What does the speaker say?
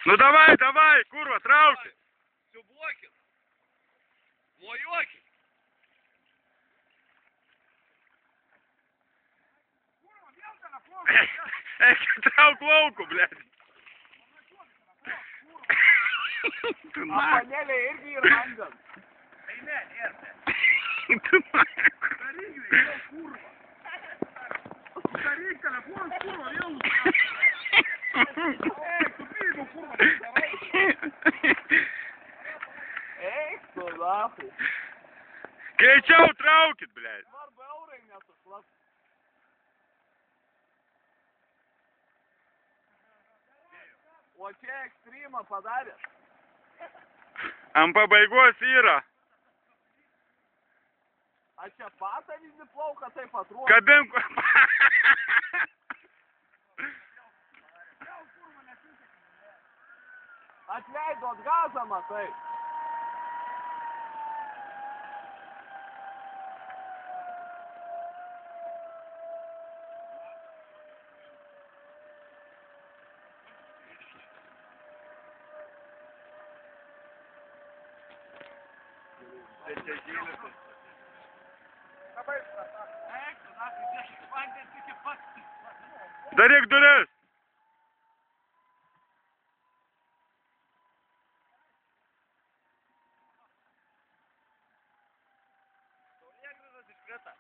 Ну давай, давай, курва, трауки. Все блокит. Моёки. Траук лауку, блядь. Tu nāk. Paņēļē ir vīra hangan. Ei, nē, ierte. Tu nāk. Darīgi, jau kurva. Darīgi, ka nebūs kurva, jau. Ei, tu bīgu kurva. Ei, tu nāku. Greičiau traukit, blядь. Varbūt eurai nesušlas. O čia ekstremą padarė. Ant pabaigos yra. A čia patą visi plauka taip atrodo. Kabink. Atleidot gazą, matai. Daryk duris. Saulėgrįžas iškrita.